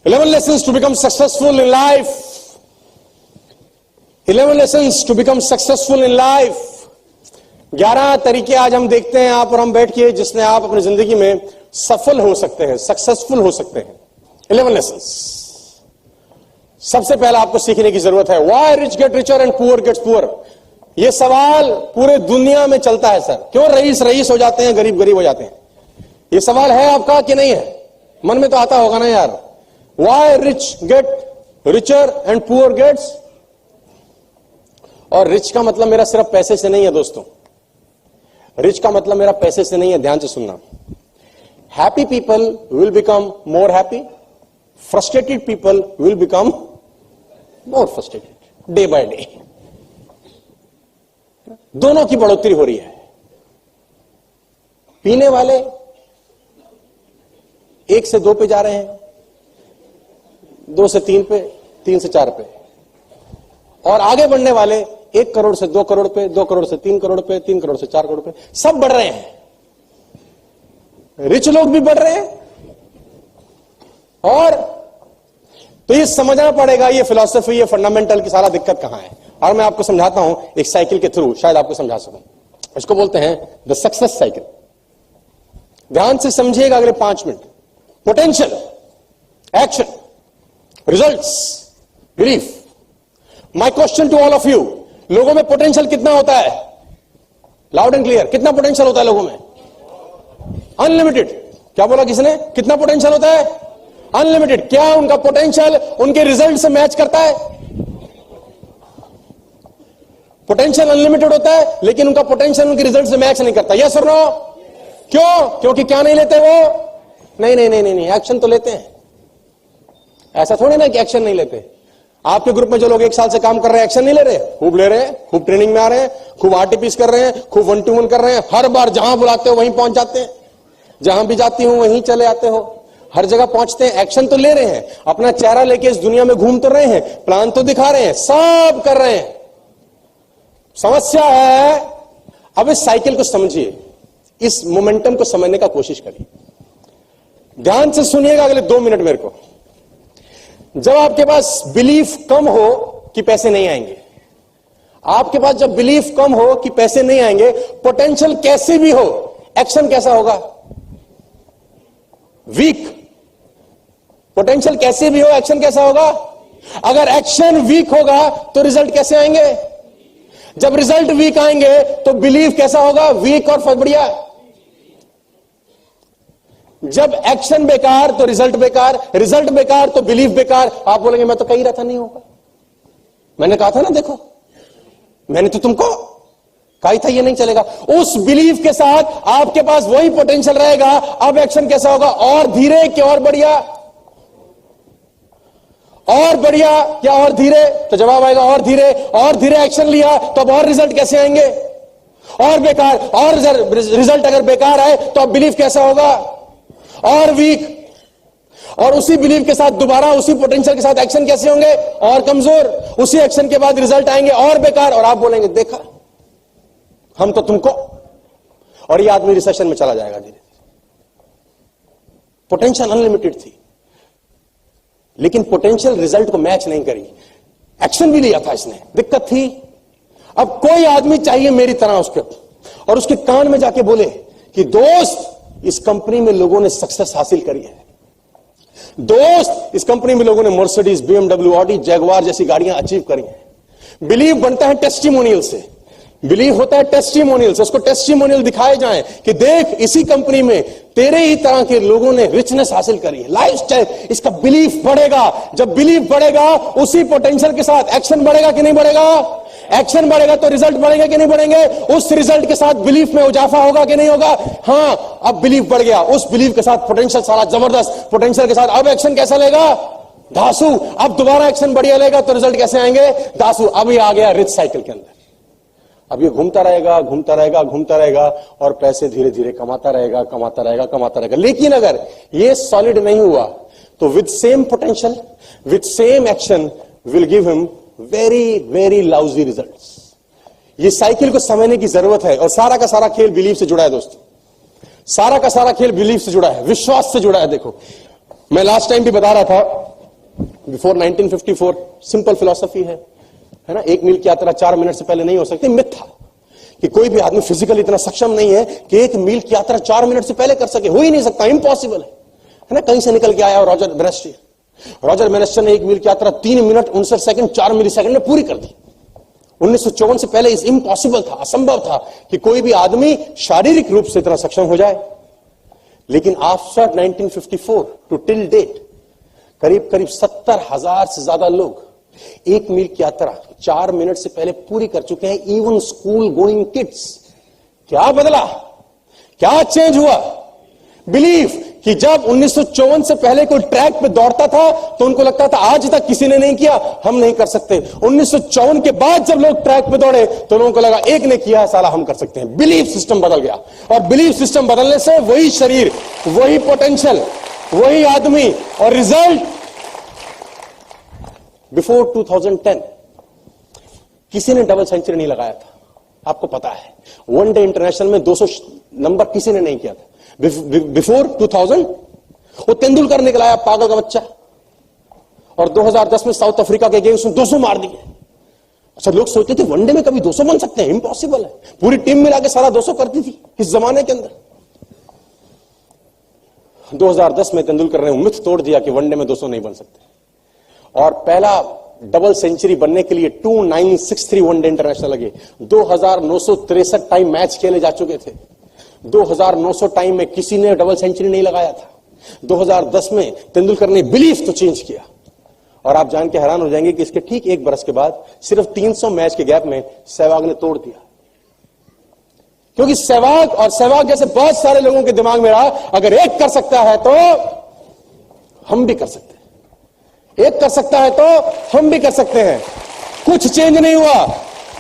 11 lessons to become successful in life. 11 lessons to become successful in life. 11 तरीके आज हम देखते हैं आप और हम बैठ के जिसने आप अपनी जिंदगी में सफल हो सकते हैं, सक्सेसफुल हो सकते हैं. 11 lessons. सबसे पहला आपको सीखने की जरूरत है. Why rich get richer and poor gets poorer? यह सवाल पूरे दुनिया में चलता है सर. क्यों रईस रईस हो जाते हैं, गरीब गरीब हो जाते हैं? यह सवाल है आपका कि नहीं है? मन में तो आता होगा ना यार. Why rich get richer and poor gets? और रिच का मतलब मेरा सिर्फ पैसे से नहीं है दोस्तों. रिच का मतलब मेरा पैसे से नहीं है. ध्यान से सुनना. Happy people will become more happy. Frustrated people will become more frustrated day by day. दोनों की बढ़ोतरी हो रही है. पीने वाले 1 से 2 पे जा रहे हैं, 2 से 3 पे, 3 से 4 पे, और आगे बढ़ने वाले 1 करोड़ से 2 करोड़ पे, 2 करोड़ से 3 करोड़ पे, 3 करोड़ से 4 करोड़ पे, सब बढ़ रहे हैं. रिच लोग भी बढ़ रहे हैं. और तो ये समझना पड़ेगा, ये फिलॉसफी, ये फंडामेंटल की सारा दिक्कत कहां है. और मैं आपको समझाता हूं एक साइकिल के थ्रू, शायद आपको समझा सकूं. इसको बोलते हैं द सक्सेस साइकिल. ध्यान से समझिएगा अगले 5 minute. Potential, action, results, belief. My question to all of you, लोगों में पोटेंशियल कितना होता है? Loud and clear. कितना पोटेंशियल होता है लोगों में? अनलिमिटेड. क्या बोला किसने? कितना पोटेंशियल होता है? अनलिमिटेड. क्या उनका पोटेंशियल उनके रिजल्ट से मैच करता है? पोटेंशियल अनलिमिटेड होता है लेकिन उनका पोटेंशियल उनके रिजल्ट से मैच नहीं करता. यस और नो? क्यों? क्योंकि क्या नहीं लेते वो? नहीं नहीं नहीं नहीं नहीं, एक्शन तो लेते हैं. ऐसा थोड़ी ना कि एक्शन नहीं लेते. आपके ग्रुप में जो लोग 1 साल से काम कर रहे हैं, एक्शन नहीं ले रहे? खूब ले रहे हैं, खूब ट्रेनिंग में आ रहे हैं, खूब आरटीपीस कर रहे हैं, खूब 1-to-1 कर रहे हैं. हर बार जहां बुलाते हो वहीं पहुंच जाते हैं. जहां भी जाती हूं वहीं चले आते हो. हर जगह पहुंचते हैं. एक्शन तो ले रहे हैं. अपना चेहरा लेके इस दुनिया में घूम तो रहे हैं, प्लान तो दिखा रहे हैं, सब कर रहे हैं. समस्या है, अब इस साइकिल को समझिए, इस मोमेंटम को समझने का कोशिश करिए. ध्यान से सुनिएगा अगले 2 मिनट मेरे को. जब आपके पास बिलीफ कम हो कि पैसे नहीं आएंगे, आपके पास जब बिलीफ कम हो कि पैसे नहीं आएंगे, पोटेंशियल कैसे भी हो, एक्शन कैसा होगा? वीक. पोटेंशियल कैसे भी हो, एक्शन कैसा होगा? अगर एक्शन वीक होगा तो रिजल्ट कैसे आएंगे? जब रिजल्ट वीक आएंगे तो बिलीफ कैसा होगा? वीक और बढ़िया. जब एक्शन बेकार तो रिजल्ट बेकार, रिजल्ट बेकार तो बिलीफ बेकार. आप बोलेंगे मैं तो कह ही रहा था नहीं होगा. मैंने कहा था ना, देखो मैंने तो तुमको कहा ही था ये नहीं चलेगा. उस बिलीफ के साथ आपके पास वही पोटेंशियल रहेगा. अब एक्शन कैसा होगा? और धीरे कि और बढ़िया? और बढ़िया या और धीरे? तो जवाब आएगा और धीरे. और धीरे एक्शन लिया तो अब और रिजल्ट कैसे आएंगे? और बेकार. और रिजल्ट अगर बेकार आए तो अब बिलीफ कैसा होगा? और वीक. और उसी बिलीफ के साथ दोबारा उसी पोटेंशियल के साथ एक्शन कैसे होंगे? और कमजोर. उसी एक्शन के बाद रिजल्ट आएंगे और बेकार. और आप बोलेंगे देखा हम तो तुमको. और ये आदमी रिसेशन में चला जाएगा धीरे. पोटेंशियल अनलिमिटेड थी लेकिन पोटेंशियल रिजल्ट को मैच नहीं करी. एक्शन भी लिया था इसने, दिक्कत थी. अब कोई आदमी चाहिए मेरी तरह उसके, और उसके कान में जाके बोले कि दोस्त इस कंपनी में लोगों ने सक्सेस हासिल करी है. दोस्त इस कंपनी में लोगों ने मर्सिडीज, बीएमडब्ल्यू, ऑडी, जैगवार जैसी गाड़ियां अचीव करी हैं. बिलीव बनता है टेस्टिमोनियल से. बिलीव होता है टेस्टिमोनियल से. उसको टेस्टिमोनियल दिखाए जाएं कि देख इसी कंपनी में तेरे ही तरह के लोगों ने रिचनेस हासिल करी है, लाइफस्टाइल. इसका बिलीफ बढ़ेगा. जब बिलीफ बढ़ेगा उसी पोटेंशियल के साथ एक्शन बढ़ेगा कि नहीं बढ़ेगा? एक्शन बढ़ेगा तो रिजल्ट बढ़ेगा कि नहीं बढ़ेंगे? उस रिजल्ट के साथ बिलीफ में इजाफा होगा कि नहीं होगा? हां, अब बिलीफ बढ़ गया. उस बिलीफ के साथ पोटेंशियल सारा जबरदस्त. पोटेंशियल के साथ अब एक्शन कैसा लेगा? धासु. अब दोबारा एक्शन बढ़िया लेगा तो रिजल्ट कैसे आएंगे? धासु. अब ये आ गया रिच साइकिल के अंदर. अब ये घूमता रहेगा, घूमता रहेगा, घूमता रहेगा और पैसे धीरे धीरे कमाता रहेगा, कमाता रहेगा, कमाता रहेगा. लेकिन अगर ये सॉलिड नहीं हुआ तो with same potential, with same action will give him very very lousy results. ये साइकिल को समझने की जरूरत है. और सारा का सारा खेल बिलीफ से जुड़ा है दोस्तों. सारा का सारा खेल बिलीफ से जुड़ा है, विश्वास से जुड़ा है. देखो मैं लास्ट टाइम भी बता रहा था बिफोर 1954 सिंपल फिलॉसफी है ना, 1 मील की यात्रा 4 मिनट से पहले नहीं हो सकती। मिथ था कि कोई भी आदमी फिजिकली इतना सक्षम नहीं है कि 1 मील की यात्रा 4 मिनट से पहले कर सके, हो ही नहीं सकता, इम्पॉसिबल है ना। कहीं से निकल के आया रॉजर बेनेस्टर ने 1 मील की यात्रा 3 मिनट 59 सेकंड 4 मिली सेकंड में पूरी कर दी। 1954 से पहले इस इम्पॉसिबल था, असंभव था कि कोई भी आदमी शारीरिक रूप से इतना सक्षम हो जाए। लेकिन आफ्टर 1954 टू टिल डेट करीब करीब 70,000 से ज्यादा लोग 1 मील की यात्रा 4 मिनट से पहले पूरी कर चुके हैं, इवन स्कूल गोइंग किड्स। क्या बदला, क्या चेंज हुआ? बिलीफ कि जब 1954 से पहले कोई ट्रैक पे दौड़ता था तो उनको लगता था आज तक किसी ने नहीं किया, हम नहीं कर सकते। 1954 के बाद जब लोग ट्रैक पे दौड़े तो लोगों को लगा एक ने किया, साला हम कर सकते हैं। बिलीफ सिस्टम बदल गया, और बिलीफ सिस्टम बदलने से वही शरीर, वही पोटेंशियल, वही आदमी, और रिजल्ट बिफोर 2010 किसी ने डबल सेंचुरी नहीं लगाया था, आपको पता है। वनडे इंटरनेशनल में 200 नंबर किसी ने नहीं किया था बिफोर 2000। वो तेंदुलकर निकलाया, पागल का बच्चा, और 2010 में साउथ अफ्रीका के गेम्स में 200 मार दिए। अच्छा, लोग सोचते थे वनडे में कभी 200 बन सकते हैं, इम्पॉसिबल है। पूरी टीम मिला के सारा 200 करती थी इस जमाने के अंदर। 2010 में तेंदुलकर ने मिथ तोड़ दिया कि वनडे में 200 नहीं बन सकते, और पहला डबल सेंचुरी बनने के लिए 2963 वनडे इंटरनेशनल लगे। 2963 टाइम मैच खेले जा चुके थे। 2900 टाइम में किसी ने डबल सेंचुरी नहीं लगाया था। 2010 में तेंदुलकर ने बिलीफ तो चेंज किया, और आप जान के हैरान हो जाएंगे कि इसके ठीक 1 बरस के बाद सिर्फ 300 मैच के गैप में सहवाग ने तोड़ दिया। क्योंकि सहवाग जैसे बहुत सारे लोगों के दिमाग में रहा, अगर एक कर सकता है तो हम भी कर सकते हैं, एक कर सकता है तो हम भी कर सकते हैं। कुछ चेंज नहीं हुआ,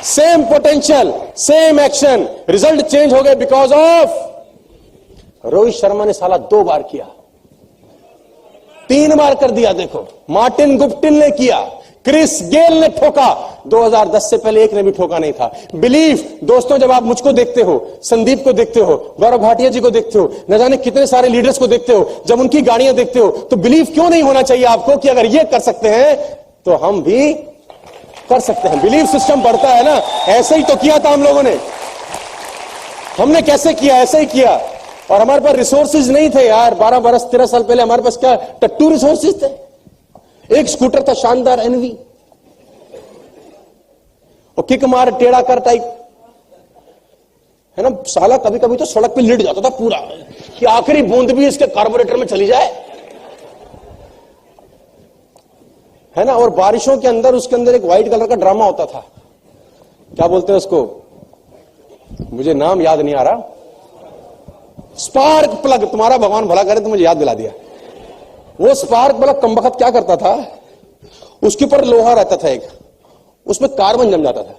same potential, same action, result change हो गए बिकॉज ऑफ रोहित शर्मा ने साला 2 बार किया, 3 बार कर दिया। देखो, मार्टिन गुप्टिल ने किया, क्रिस गेल ने ठोका, 2010 से पहले एक ने भी ठोका नहीं था। बिलीफ दोस्तों, जब आप मुझको देखते हो, संदीप को देखते हो, गौरव भाटिया जी को देखते हो, न जाने कितने सारे लीडर्स को देखते हो, जब उनकी गाड़ियां देखते हो, तो बिलीफ क्यों नहीं होना चाहिए आपको कि अगर ये कर सकते हैं तो हम भी कर सकते हैं। बिलीफ सिस्टम बढ़ता है ना। ऐसे ही तो किया था हम लोगों ने। हमने कैसे किया? ऐसे ही किया, और हमारे पास रिसोर्सेज नहीं थे यार। 12 बरस 13 साल पहले हमारे पास क्या टट्टू रिसोर्सेज थे? एक स्कूटर था शानदार एनवी, और किक मार टेढ़ा कर टाइप, है ना। साला कभी कभी तो सड़क पे लेट जाता था पूरा, कि आखिरी बूंद भी इसके कार्बोरेटर में चली जाए, है ना। और बारिशों के अंदर उसके अंदर एक व्हाइट कलर का ड्रामा होता था, क्या बोलते हैं उसको, मुझे नाम याद नहीं आ रहा। स्पार्क प्लग, तुम्हारा भगवान भला करे तो मुझे याद दिला दिया। वो स्पार्क प्लग कमबख्त क्या करता था, उसके ऊपर लोहा रहता था एक, उसमें कार्बन जम जाता था।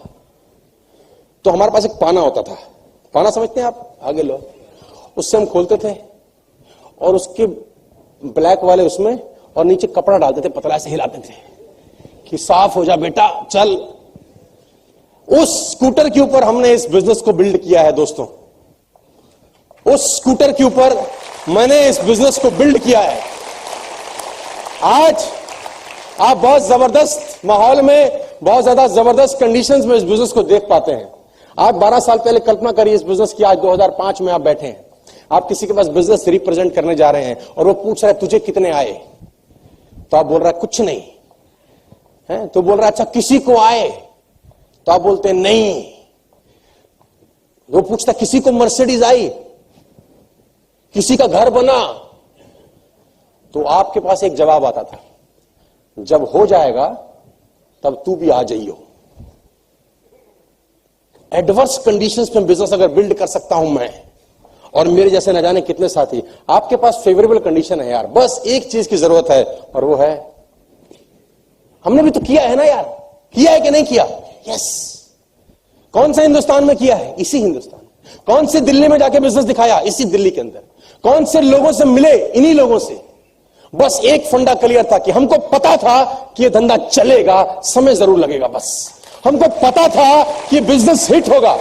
तो हमारे पास एक पाना होता था, पाना समझते हैं आप, आगे लो, उससे हम खोलते थे और उसके ब्लैक वाले उसमें, और नीचे कपड़ा डालते थे, पतला से हिलाते थे कि साफ हो जा बेटा चल। उस स्कूटर के ऊपर हमने इस बिजनेस को बिल्ड किया है दोस्तों। उस स्कूटर के ऊपर मैंने इस बिजनेस को बिल्ड किया है। आज आप बहुत जबरदस्त माहौल में, बहुत ज्यादा जबरदस्त कंडीशंस में इस बिजनेस को देख पाते हैं। आप 12 साल पहले कल्पना करिए इस बिजनेस की, आज 2005 में आप बैठे हैं, आप किसी के पास बिजनेस रिप्रेजेंट करने जा रहे हैं, और वो पूछ रहा है तुझे कितने आए, तो आप बोल रहा है कुछ नहीं है। तो बोल रहा है अच्छा किसी को आए, तो आप बोलते हैं नहीं। वो पूछता किसी को मर्सिडीज आई, किसी का घर बना, तो आपके पास एक जवाब आता था, जब हो जाएगा तब तू भी आ जाइयो। एडवर्स कंडीशंस में बिजनेस अगर बिल्ड कर सकता हूं मैं, और मेरे जैसे न जाने कितने साथी, आपके पास फेवरेबल कंडीशन है यार, बस एक चीज की जरूरत है, और वो है, हमने भी तो किया है ना यार, किया है कि नहीं किया? यस। कौन सा हिंदुस्तान में किया है? इसी हिंदुस्तान। कौन से दिल्ली में जाके बिजनेस दिखाया? इसी दिल्ली के अंदर। कौन से लोगों से मिले? इन्हीं लोगों से। बस एक फंडा क्लियर था कि हमको पता था कि यह धंधा चलेगा, समय जरूर लगेगा, बस हमको पता था कि बिजनेस हिट होगा।